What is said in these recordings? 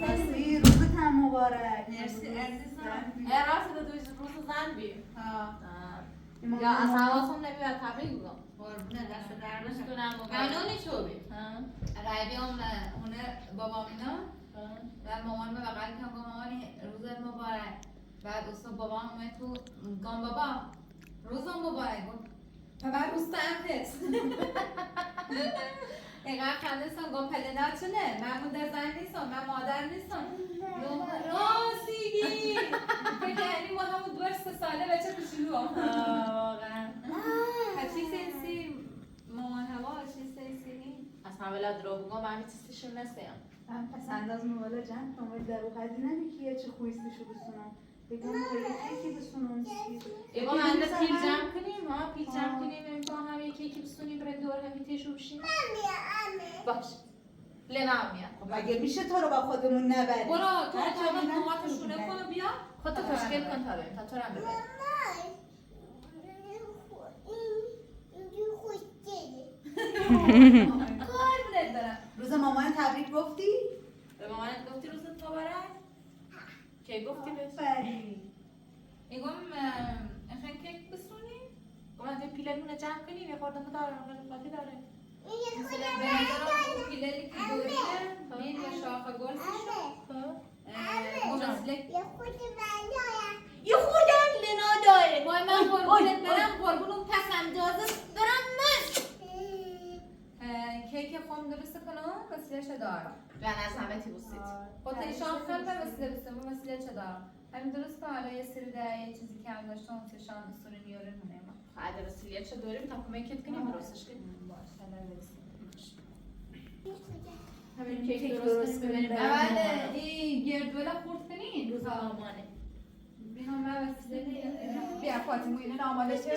مرسی روزت هم مبارک. مرسی عزیزم. راست روز زن بی. یا از حواسم نمیاد تبریک بگم. قربونه دست در نکنم. قانونی شو بی. رای بیام هونه بابام اینا. و مامان به بغل کم گفت مامانی روزت مبارک. بعد اصلا بابام اومد تو گام بابا روزم مبارک گفت. بعد روز هست. اینقدر خندستم گفت پله نچونه من مادر زن نیستم من مادر نیستم راستیگی یعنی ما همون 2 ساله بچه کوچولو واقعا چی سنسی مامان هوا چی سنسی اصلا ولاد رو بگم من چیزشون نستیم پس انداز مولا جمع کنم ولی در او قدی نمیکیه چه خویستشو بسونم بگم کیکی بسونم ایگو من ده پیل جمع کنیم ها پیل جمع کنیم امتحان هم یکی بسونیم برای دور همی تیشو بشیم باش لنام میاد خب اگه میشه تو رو با خودمون نبریم برو تو اتاق ماماتو شونه کن و بیا خودتو تشکیل کن تا بریم تا تو رو هم ببریم کار بودت دارم روز مامان تبریک گفتی؟ به مامانت گفتی روزت مبارک؟ کی گفتی بس؟ بری ایگم اخن کیک بسونی؟ گفتم که پیلمون جمع کنیم یه خورده داره خاطی داره مثلا به نظرم اون پیللی که دوریده بین یا شاخ گل یه خورده هم لنا داره وای من قربونت برم قربون اون پس اندازه برم من کیک خون درست کنم وسیله چه دارم جان از همه تی بوسید خاطر شام خیلی به وسیله بسیم اون وسیله چه دارم همین درست کنم حالا یه سری ده یه چیزی که هم داشتم اون شام استوری میاره نونه ما خواهد رسیلیت چه داریم تا کمکت کنیم درستش کنیم باش حالا برسیم همین کیک درست ببینیم اول این گردوله خورد کنین روز آمانه بیا من وسیله بیا فاطمه اینو آماده شد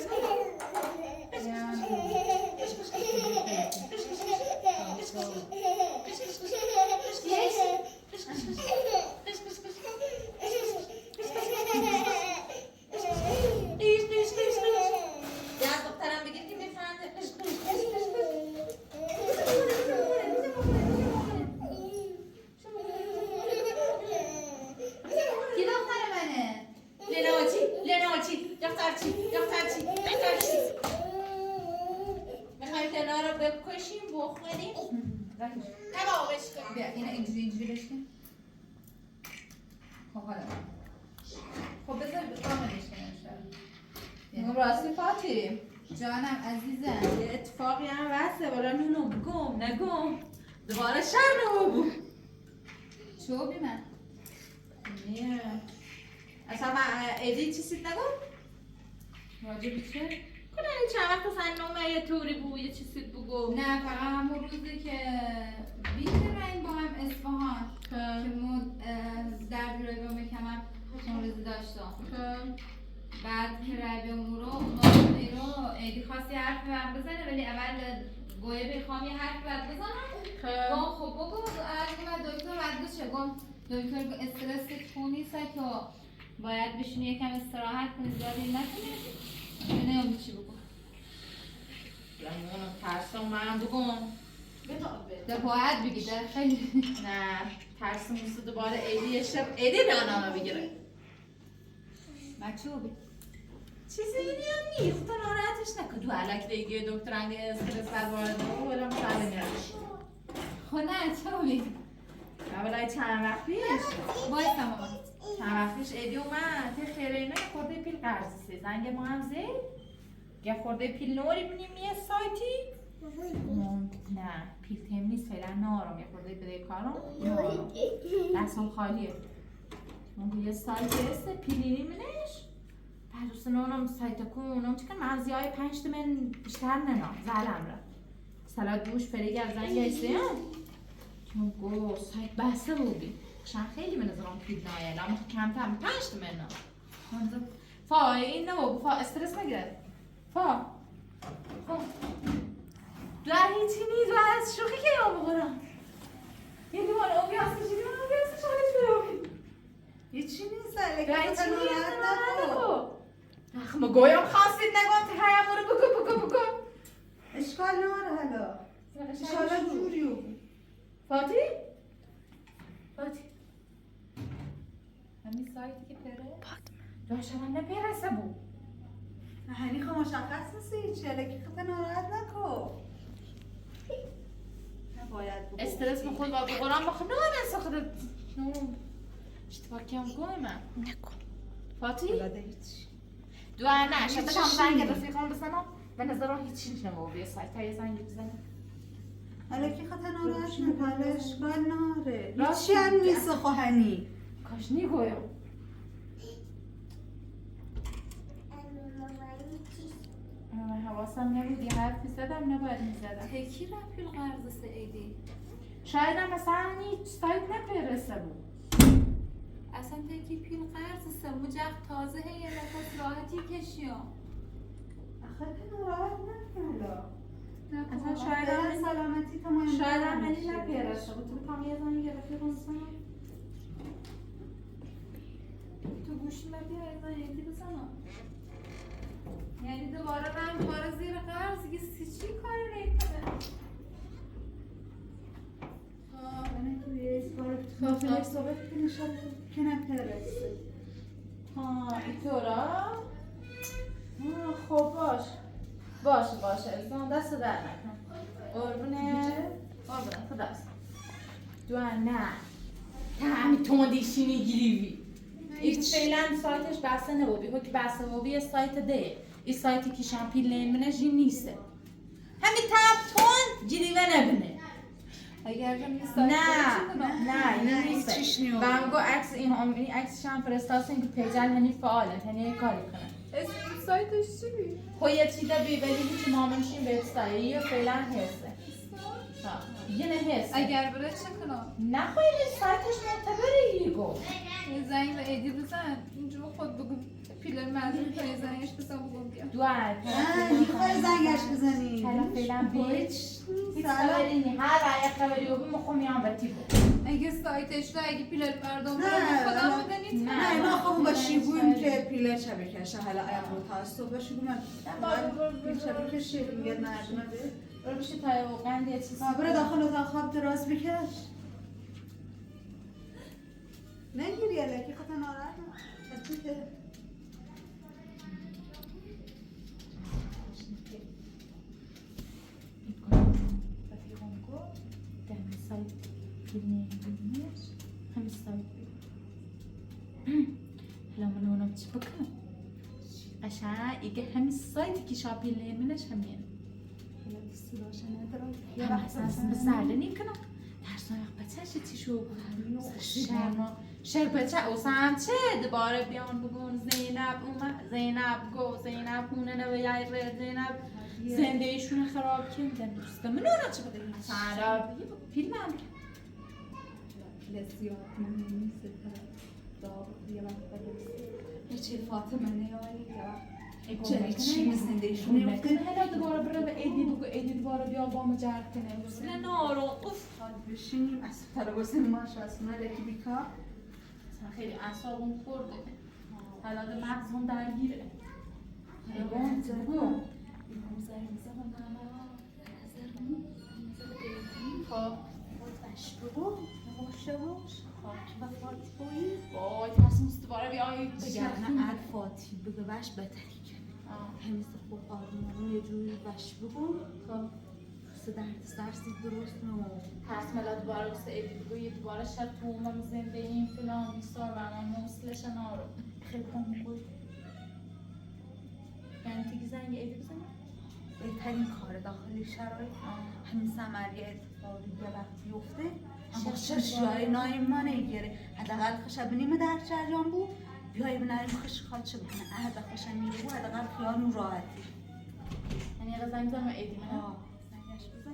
دخترم بگید که میخنده کی دختر منه لناچی دخترچی میخوایم لنا رو بکشیم بخوریم کبابش کنیم بیا اینو اینجوری بشکن خب حالا خب بذار کاملش کنم راستی فاطی جانم عزیزم یه اتفاقی هم واسه برای نونو گم نگم دوباره شر رو بود چو بی من نه اصلا من ایدی چیزی نگم راجبی چه؟ کنه چند وقت سنومه یه طوری بود یه چیزی بگو نه فقط همون روزی که بیشتر این با هم اصفهان که ما در جورای با مکمم اون روزی داشتم بعد که رای امورو اومد ایرو ایدی خواستی حرف هم بزنه ولی اول گویه بخوام یه حرف بعد بزنم گم خب بگو اگه دکتر بعد شه گم دکتر استرس خونی که باید بشینی یکم استراحت کنی زیادی نکنی نمیدونم چی بگم لامون ترسم من بگم ده باید بگی ده خیلی نه ترسم موسو دوباره ایدی شب ایدی رانامه بگیره مچوبی چیزی اینی هم نیست تو ناراحتش نکن دو علک دیگه دکتر انگه استرس بر وارد و ولم ساله میرش خب نه چوبی اولای چند وقت پیش بایستا ماما چند وقت پیش ایدی اومد یه خیره اینه خورده پیل قرضی زنگ ما هم زید یه خورده پیل نوری بینیم یه سایتی نه پیل تیم نیست فعلا نارم یه خورده بده کارم نارم دستم خالیه من یه سایت است پیلینی منش بعد دوست نونم سایت کنم چون مغزی های 5 من بیشتر ننام زدم را سلات دوش فریگ از زنگ ایستیم چون گو سایت بسته بودی شن خیلی من از رام پیل نایه اما کمتر 5 من نام فا این نبود فا استرس نگرد فا دو هیچی نیست و از شوخی که یا بخورم یه دیوان اوبی هستش یه دیوان اوبی هستش حالش برو هیچی نیست الگه هیچی نیست نکن ما گویم خواستید نگم که هرم رو بگو اشکال ناره حالا اشکالا جوریو فاتی؟ فاتی همین سایتی که پره؟ داشتم هم نپیرسه بود هنی خب مشخص نیستی چه الکی خود ناراحت نکن نباید بگو استرس میخواد با قرآن بخواه نه خودت اشتباه کم گویمم نکن فاتی؟ بلده هیچ دو نه شده هم زنگ رفیقان بزنم به نظرم هیچی نیست نمو سایت های زنگ بزنم الکی خود ناراحت نکن اشکال ناره راست هیچی هم میگی. نیست خو هنی کاش نیگویم من حواسم نبودی حرفی زدم نباید میزدم تکی رفیل قرض سعیدی شاید هم مثلا هیچ سایت نپیرسه بود اصلا تکی پیل قرض سه مجق تازه یه نفس راحتی کشیام آخه ناراحت نکن اصلا شاید دل هم سلامتی تو مهم شاید هم هنی نپیرسه بود تو بکنم یه زنگ رفیقان بزنم تو گوشی من بیا یه زنگی بزنم یعنی دوباره رنگ باره زیر قرض دیگه چی کاری نکنه خب صحبت کنی شب که نپرسه اینطورا خب باشه ازان دست در نکن قربونه خداست دو نه تا همی توندیشینی گیریوی این فعلا سایتش بسته نبودی که بسته بودی سایت ده این سایتی که شامپیل نمیمونه جی نیسته همین تب تون گیریوه نبینه اگر جمعی نه این هیچیش نیسته نیست. و گو عکس این عکسش هم فرستاسته که پیجل هنی فعاله هنی کاری کنه اسم سایتش چی بی؟ خو یه چیزا بی ولی هیچ مامنشین وبسایت یه فعلا حسه یه نه حسه اگر بره چه کنم؟ نه خو این سایتش معتبره یگو یه زنگ به ایدی بزن اینجا خود بگو پیلر مردم تا یه زنگش بزن بگم بیا دوار میخوای زنگش بزنی فعلا بیچ سلام هر رای خبری رو بمخو میام بتی بود اگه سایتش رو اگه پیلر مردم نه، رو خودم نه. بدنید نه اینا خب با شیبویم که پیلر شبه کشه حالا ایام تعصب با شیبو من پیل شبه کشه میگه مردمه به برو بشه تای اوقند یه چیزی برو داخل اتاق خواب دراز بکش نگیری الکی خود ناراحت نکن که اگه همین سایتی که شاپیل نمیمونش همین هم اصلا بسرده نیم کنم درس نایق بچه چی شو شر بچه او سم چه دوباره بیان بگون زینب اومد زینب گو زینب هونه نوی یای زینب زنده ایشون خراب کردن دوست من اونا چه بده سلام پیل من لسیات من نیست داغ یه وقت بده چه فاطمه نیایی چه چی زنده ایشون نمیکنه هلا دوباره بره به ایدی بگو ایدی دوباره بیا با ما جرد کنه نه نارو اوف حال بشینیم از تراگوسن ماش از ملکی بیکار خیلی اعصابم خورده حالا ده مغزم درگیره بگو خب باش بگو باشه باش خاکی و فاتی بایی وای پس موست دوباره بیایی بگرنه الفاتی بگو باش بهتری کنه همیشه خوب آروم یه جوری باش بگو خب درد سرسی درست نمو پس ملا دوباره واسه ایدی بگو یه دوباره شب تو اومم زنده این فلان بیسار و من موسلش نارو خیلی کن میگوی یعنی تیگی زنگ ایدی بزنی؟ بهترین کار داخلی شرایط همین سمری اتفاقی یه وقتی افته اما ششای نایمان ایگره حداقل خشب نیمه در جریان بود بیایی بناریم خش خالچه بکنه اهد خشم میره بود حداقل خیالون راحتی یعنی یه زنگ بزنم ایدی نه؟ زنگش بزن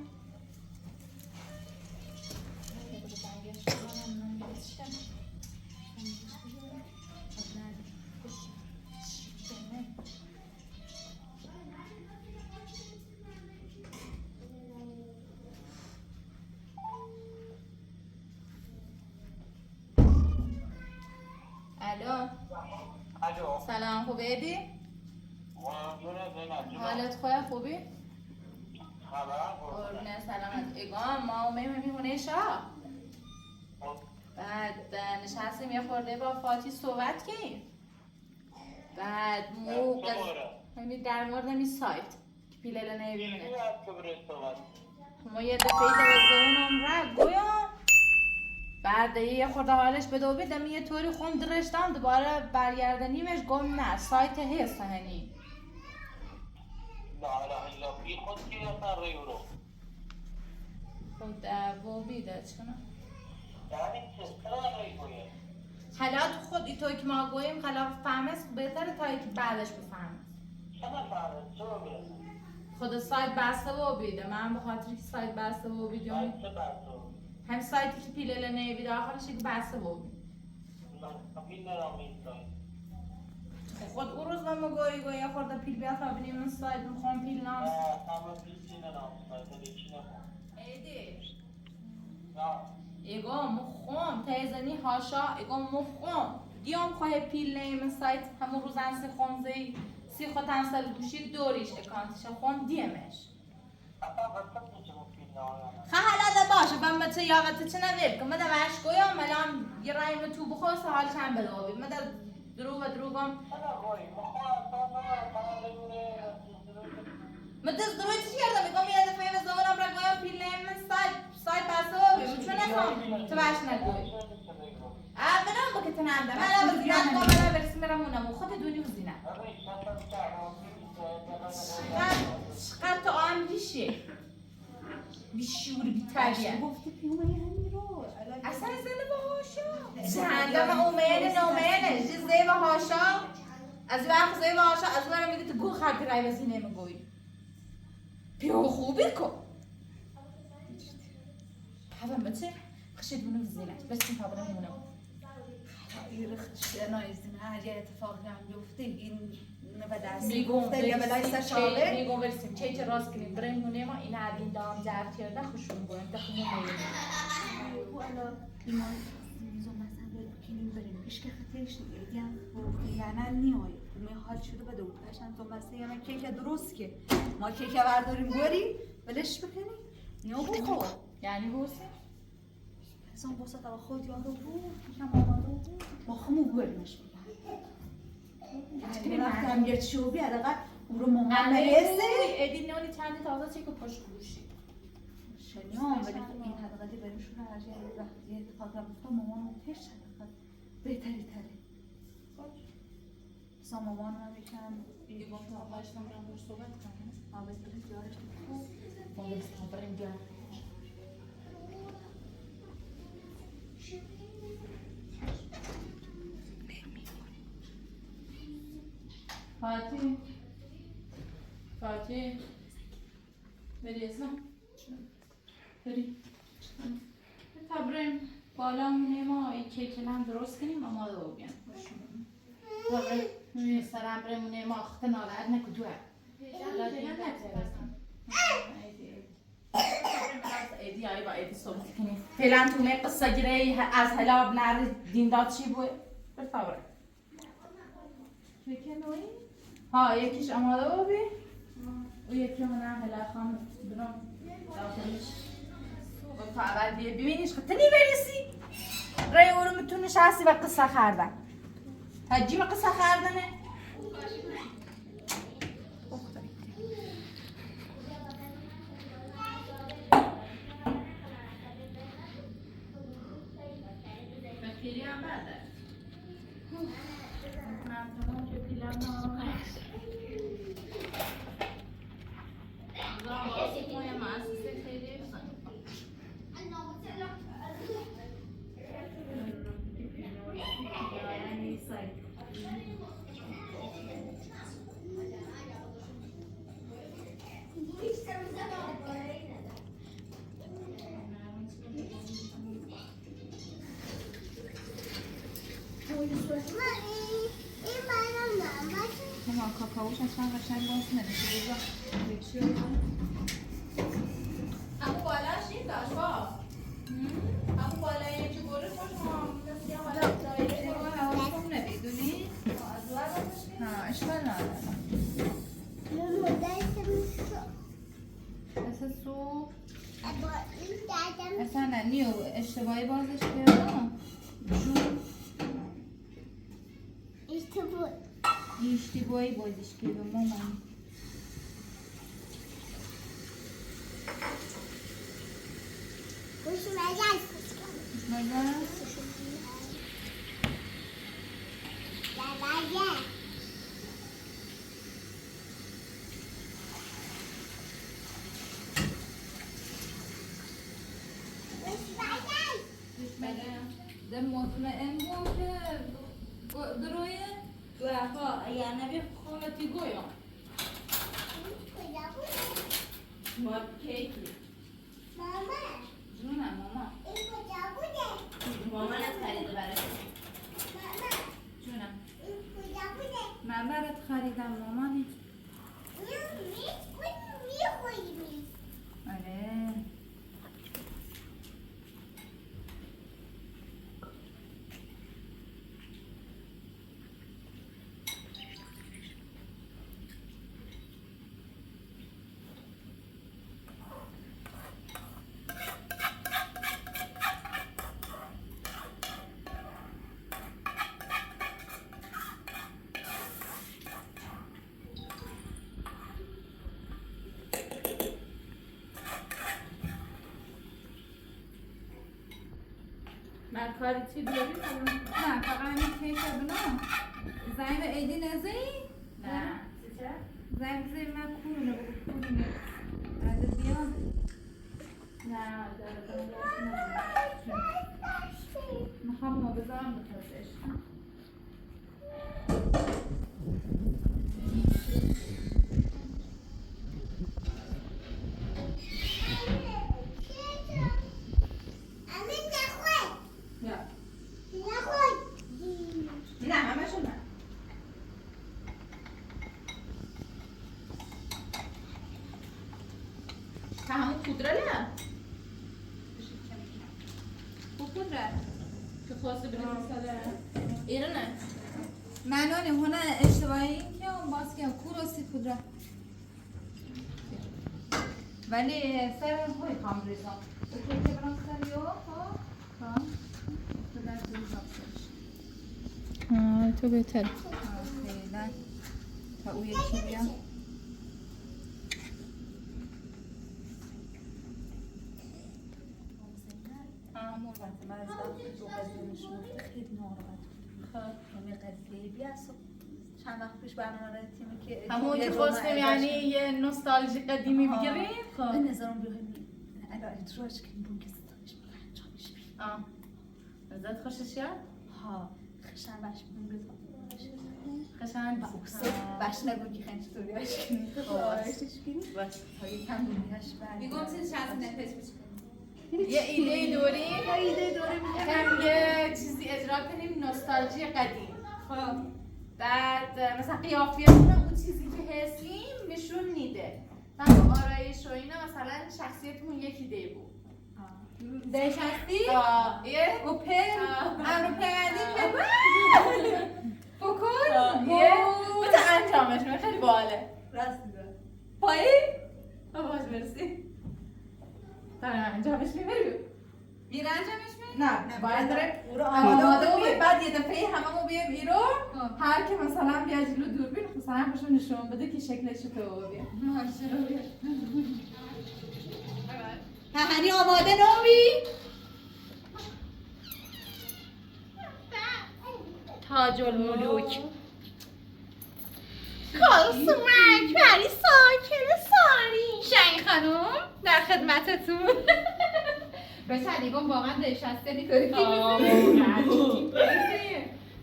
الو سلام خوبه ایدی؟ حالت خوبی؟ قربونه سلامت اگام ما میمونه شا بعد نشستیم یه خورده با فاتی صحبت کردیم. بعد موقع همین در مورد همین سایت که پیلل نمیبینه ما یه دفعه دوزونم را گویم بعد یه خورده حالش بده بیدم یه طوری خون درشتم دوباره برگردنیمش گم نه سایت هست هنی خود با بیده چکنم حالا تو خود ای توی که ما گوییم حالا فهمست بهتره تا که بعدش بفهمست خود سایت بسته و بیده من به خاطر که سایت بسته و بیده هم سایتی که پیلل نیبیده آخرش که بسته و بیده خود او روز با ما گویی یه خورده پیل بیاد تا بینیم اون سایت میخوام پیل نام ایدی ایگو مخوام تایزنی هاشا ایگو مخوام دیام خواه پیل نیم سایت همون روز انسی خونزی سی خود انسل دوشی دوریش اکانتش خون دیمش حالا ده باشه من مت یاوت چه نویل که مده وش گویم ملام یه رایم تو بخور سوال چند بدوبی مده دروگم مده دروی چی کردم میگم یه دفعه به زمانم را گویم پیل نیم سایت بسته بابی چون نفهم تو وش نگوی منم با که تنندم من بزینت گام من برسیم برم اونم و خود دونی بزینم چقدر تو آمدیشه بیشور بیتریه گفته پیومه همین رو اصلا زنه با هاشا زنده و اومینه نومینه زی با هاشا از وقت زی با هاشا از من میگه تو گو خرکی رای وزینه میگوی پیو خوبی کن پاوم بچه خشید منو زینت برسیم پاوم منو این رخش نایزیم هر یه اتفاقی هم بیفته این به دست میگم یا بلای سشاله میگم برسیم چه راست کنیم بریم مونه ما این عدین دام جرد کرده خوشون باید دخمه میگیم والا ایمان میزون مثلا بکنیم بریم پیش که خطرش نیدیم یعنی نیایی می حال شده بده بود قشن تو مثلا یه کیک درست که ما کیک برداریم بریم ولش بکنیم نیا بخور یعنی بوسه اصلا بوسه تا خود یارو بود میگم آماده بود با خمو بریمش یعنی رفتم یه چوبی حداقل اون رو مامان برسه ادی نونی چندی تازه چی که پشت گوشی شنیام ولی این حداقلی بریمشون هر جایی وقتی اتفاقی افتاد مامان تش حداقل بهتری تره اصلا مامان هم یکم دیگه با تو آقایش نمیرم باش صحبت کنم آبه بریم جارش با بستم بریم جار فاتی بری اسم بری تا بریم بالا مونه ما این کیک هم درست کنیم آماده بگیم تا بریم سرم بریم مونه ما اخت ناراحت نکدوه ایدی آئی با ایدی صحبت کنیم فعلا تو می قصه گیره از حلاب نر دینداد چی بوی بفاوره فکر نوعی؟ ها یکیش آماده بابی و یکی منم هلا خواهم برم داخلش و تا اول بیه ببینیش خطه برسی رای او رو میتونه شخصی و قصه خردن تجیم قصه خردنه پیری هم برده من که پیلم کاکاوش اصلا قشنگ باز نمیشه اما بالاش این داشت با اما بالای اینجا گره خوش ما مثل حالا دایره حواسم نمیدونی؟ ها اشکال نداره مثل سو اصلا نیو اشتباهی بازش کردم اشتباهی بازش کردم مامان ده مطمئن بود که دروی ها یعنی به خالتی گویم با کیکی جونم ماما مامان از خریده برای جونم من برات خریدم مامانی آره من کاری چی داری؟ نه فقط همین کیک بنا زنگ به ایدی نزدی؟ نه چه؟ زنگ بزنی من کورونه بگو کورونه عده بیان نه داره میخوام ما بذارم بتازش نه همشون نه تا همون پودره نه پودره که خواسته بره ساله ایره نه منونه هونه اشتباهی که اون باز که کوروسی پودره ولی سر های خام ریزم اوکی که برام سریو ها پودره تو ریزم سرش تو بهتر فعلا تا او یکی بیام مربوطه من از وقتی تو قضیه‌شون خیلی ناراحت بودم. یعنی قضیه بیاس چند وقت پیش برنامه تیمی که همون که خواستیم یعنی یه نوستالژی قدیمی بگیریم به نظرم بیایم الان اجراش کنیم بون که ستایش انجامش بدیم. ازت خوشش یاد؟ ها خشن باش بون خشن باش نگو که خنج توری باش کنیم خواهشش کنیم باش تا یکم بونیاش برد میگم چیز شخص نفس یه ایده دوریم یه چیزی اجرا کنیم نوستالژی قدیم بعد مثلا قیافیتون اون چیزی که حسیم نشون میده بعد آرایش و اینا مثلا شخصیتمون یکی دی بود دهش هستی؟ یه اوپن؟ امرو پیمندیم بکن؟ یه بتا انجامش من خیلی باله راست میگم پایی؟ باش برسی دارم انجامش میبریم میره انجامش می؟ نه باید داره آماده بود بعد یه دفعه هممون بیایم ایرو هر که مثلا بیا جلو دوربین مثلا بهشون نشون بده که شکلش تو بیا هنی آماده نومی؟ تاج الملوک کلثومک بری ساکن ساری شنگ خانوم در خدمتتون بچه واقعا دهش هستی دیگه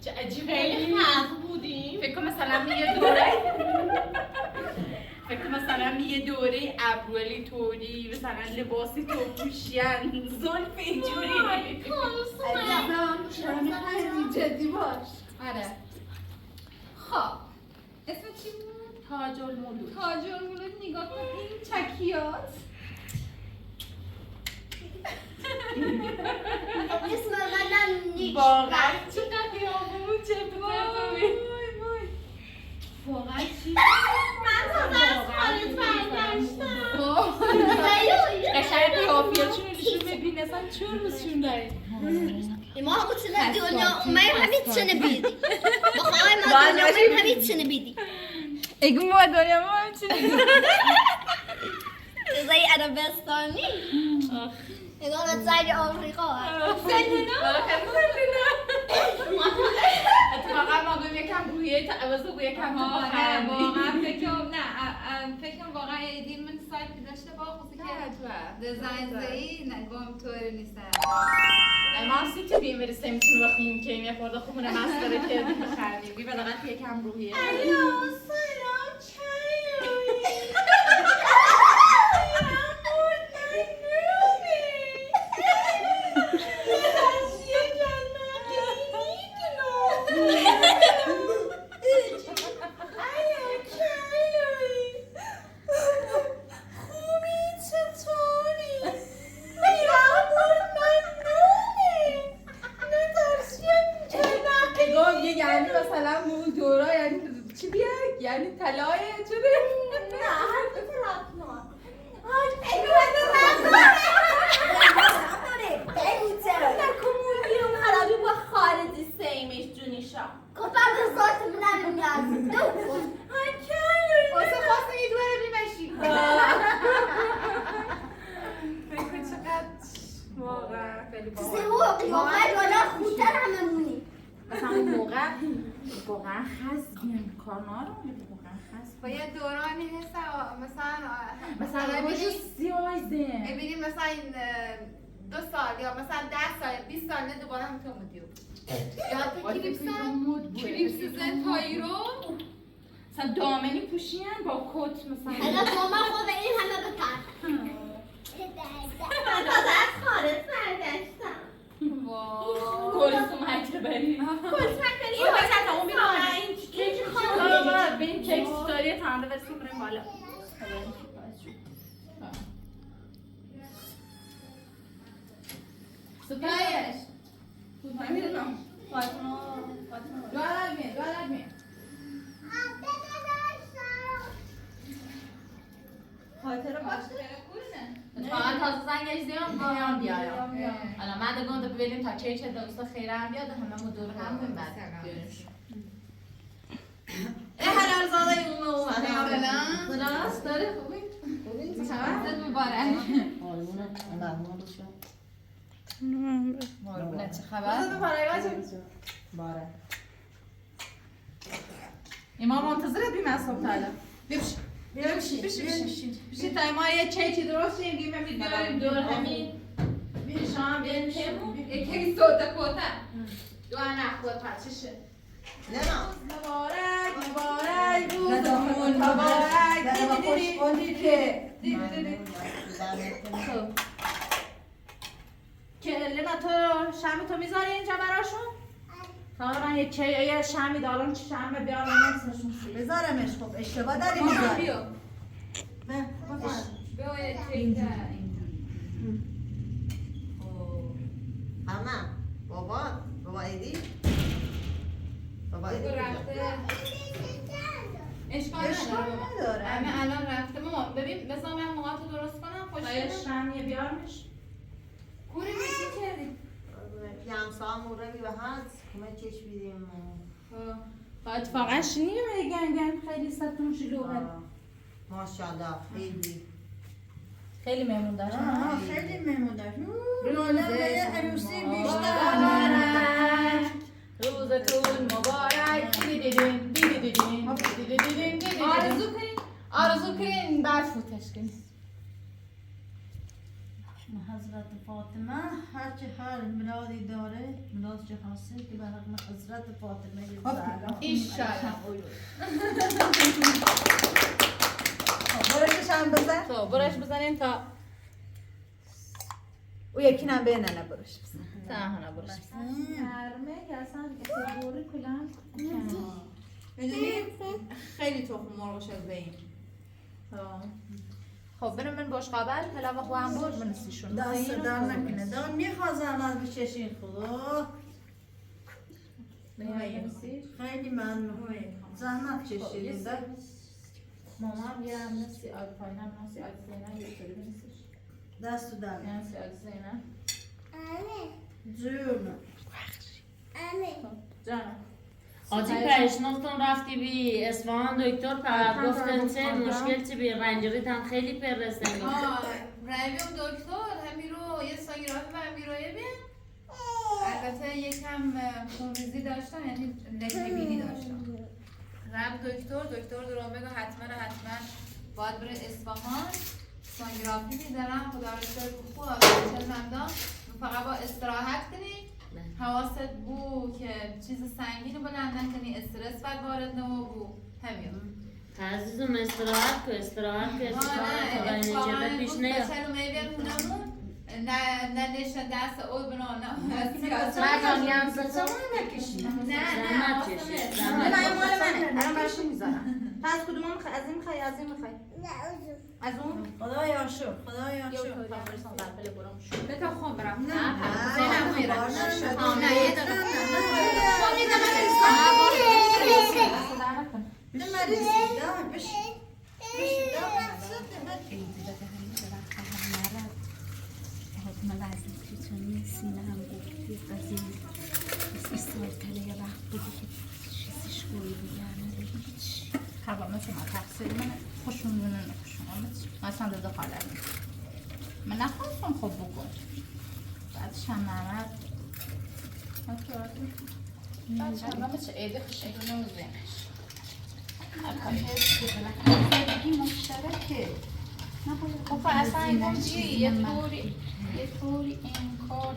چه عجیب خیلی خلق بودیم فکر کنم مثلا یه دوره فکر کنم مثلا یه دوره ابرولی طوری مثلا لباسی تو پوشیان زلف اینجوری جدی باش آره خب اسم چی بود؟ تاج الملوک تاج الملوک نگاه کن این چکیات اسم منم نیک واقعا چقدر قیافمون چه وای واقعا چی؟ من تازه از خارج برگشتم قشنگ قیافیاشون رو نشون ببینه اصلا چورمشون داری ما همون چنه دنیا من همین چنه بیدی بخواه ما دنیا من همین چنه بیدی اگه ما دنیا ما هم چی زي عربستانی اینا زای آمریکا اتفاقا ما گویم یکم رویه تا عوض رو یکم واقعا فکرم واقعا ایدی من سایتی داشته با خصوصی که دزاین زایی نگم طوری نیستن ما سیتی بیم برسیم میتونیم بخیم که یه خورده خوبونه مسخره کردیم بخریم بی فقط یکم روحیه سلام چای یعنی مثلا مول دورا یعنی چی بیاد؟ یعنی طلایه چه نه هر کی طلاق نه خارجی سیمش جونیشا کفر دستات من نیاز دو کن واسه خواست یه دوره بیمشی فکر چقدر واقعا خیلی باحال سه واقعا والا خوشتر هممونی مثلا اون موقع واقعا خستیم کارنا رو واقعا خست با یه دورانی هست مثلا باشه سیایزه ببینیم مثلا این 2 سال یا مثلا 10 سال 20 سال نه دوباره همونطور بودیم یاد کلیپس زنتایی رو مثلا دامنی پوشین با کت مثلا حالا با من خود این همه بکن من تازه از خارج برداشتم کلسوم هکر بریم این باشد اون بیرانه این کیک خانه به این کیک ستاری تمام برسیم بریم بالا سپایش میدونم دوالت می خاطر باشه اتفاقا تازه زنگش زیان بیایم حالا من ده گنده ببینیم تا چه دوستا خیره هم بیاد همه ما دور هم بیم بعد بیارش حلال زاده اون اومده سلام داره خوبی؟ زد مبارک ماربونه چه خبر؟ باره امام منتظرت بیم از صبح تالا بشی تا ما یه چیچی درست شیم گیمه بیاریم دور همین شام بیاریم تیمون یکی سودا کوتا دو نخواه پچشه مبارک مبارک روزمون مبارک خوشحالی که که لینا تو شمی تو میذاری اینجا براشون؟ تا من یه شمی دارم چه شمی بیارم نفسشون بذارمش خب اشتباه داری میذاری بیا اینجوری همه بابا ایدی بگو رفته اشکال نداره همه الان رفته ماما ببین بذار من موهاتو درست کنم آیا شمی بیارمش؟ کوری میشی کردی پیانسا موره بی به هست کمه چش بیدیم اتفاقا شنیه گنگن خیلی ستون شلوغه ماشاءالله خیلی مهمون داره خیلی مهمون داشت روزه عروسی بیشتر روزتون مبارک دیدیدین آرزو کنین بعد فوتش کنین حضرت فاطمه هرچی هر میلادی داره میلاد چه حاصل که به حق حضرت فاطمه زهرا ایشالله برشش هم بزن تو برش بزنین تا او یکی نم به ننه برش بزن نه برش نرمه که اصلا اتباری کلن میدونی خیلی تخم مرغ شد به این خب بریم من باش قبل پلاو خو هم برد منسیشون دست در نکنه دارم میخواه زحمت بچشین خدا خیلی ممنون زحمت کشیدین مامان یه هم نسی آگ پایین هم نسی آگ زینه یه طوری بنسیش دست در نسی آگ زینه جانم آتی پیشنهادتون رفتی بی اصفهان دکتر فقط گفتن چه مشکل چی بی رنجریت هم خیلی پرسنگی رویم دکتر همین رو یه ساگرافی و همین رو بین البته یکم خونریزی داشتم یعنی لکه بینی داشتم رم دکتر درام بگو حتما باید بره اصفهان ساگرافی میدارم خدا رو شکر خوب آسایش هم فقط با استراحت کنی حواست بو که چیز سنگین بلند نکنی استرس بعد وارد نمو بو همین عزیزم استراحت که اتفاقا پیش نیا بچه میبین نه نشن دست او بنا مرجانی هم زدم نکشی زحمت کشید نه مال منه الان براشون میذارم پس کدوم میخوای از این میخوای از این میخوای از اون خدایا شکر بتا خون برم نه زینم میره نه یه نه مریض دام بش من وزن پیچانی سینه هم گفتی قضیه استارتله یه وقت بودی که چیزیش گویی بگرنه هیچ هوا مثل من تقصیر من خوشون میونه نخوشون مثلا داده خالم من نخواستم خب بکن بعدش هم نمرد بعدش هم نمرد چه عیده خوشه رو نوزینش زندگی مشترکه خب اصلا این یه طوری این کار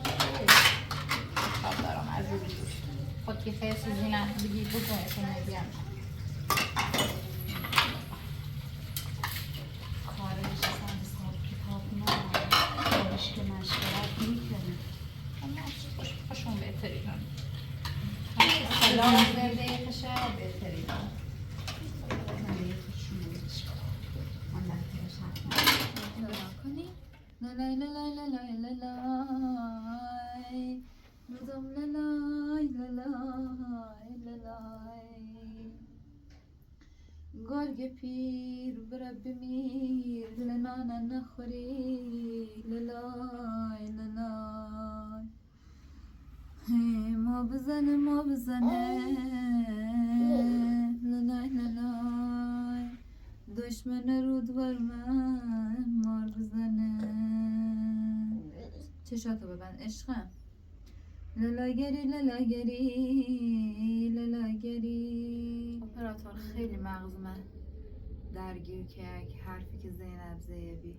خواب دارم از رو بیدوش خود که خیلی چیزی نه بگی بکن که نگیم کارش اصلا حساب کتاب نه کارش که مشورت میکنه خوشون بهتری هم خدا برده خشه بهتری هم لالای لالای لالای لالای نظام لالای لالای لالای گرگ پیر بره بمیر لنانا نخوری لالای لالای ما بزنه لالای لالای دشمن رود بر من مار بزنه چشاتو ببند عشقم للاگری اپراتور خیلی مغز من درگیر که یک حرفی که زینب زیبی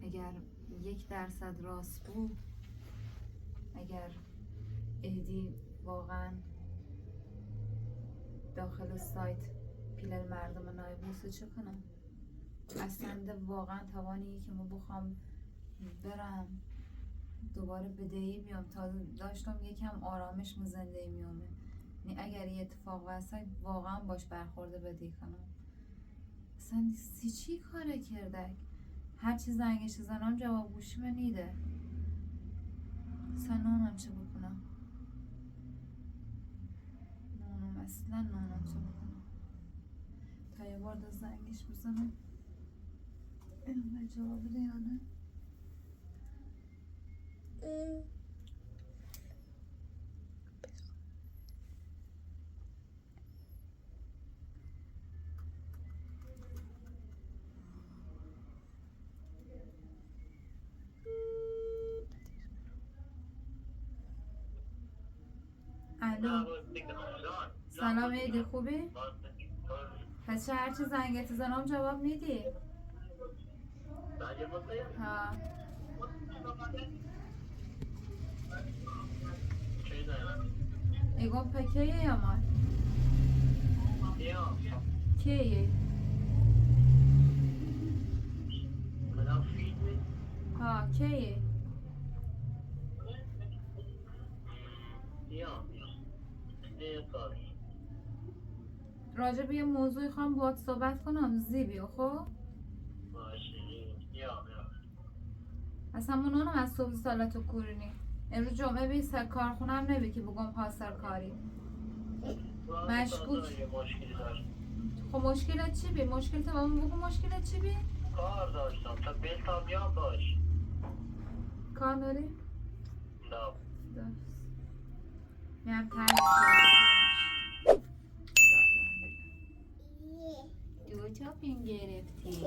اگر 1% راست بود اگر ایدی واقعا داخل سایت پیلل مردم نایبوسه چه کنم اصلا واقعا توانی که ما بخوام برم دوباره بدهی بیام تا داشتم یکم آرامش مو زنده میامه یعنی اگر یه اتفاق واسه واقعا باش برخورده بدهی کنم اصلا چی کاره کرده هر چی زنگش زنم جواب گوشی من نیده اصلا نانم چه بکنم اصلا نانم چه بکنم تا یه بار دا زنگش بزنم اینو جواب بده یا نه الو سلام ایدی خوبی؟ پس چه هرچی زنگت زنم جواب میدی؟ ها ایگون پکیه یا مال؟ کیه؟ ها کیه؟ راجع به یه موضوعی خواهم باهات صحبت کنم زیبی خب؟ اصلا منونم از صبح سالتو کورینی امروز جمعه بی سر کارخونم نبی که بگم پاسر کاری مشکوک خب مشکلت چی بی؟ مشکل تو بابا بگو مشکلت چی بی؟ کار داشتم تا بیل تا بیام باش کار داری؟ نه درست میرم ترس دو تا فیلم گرفتی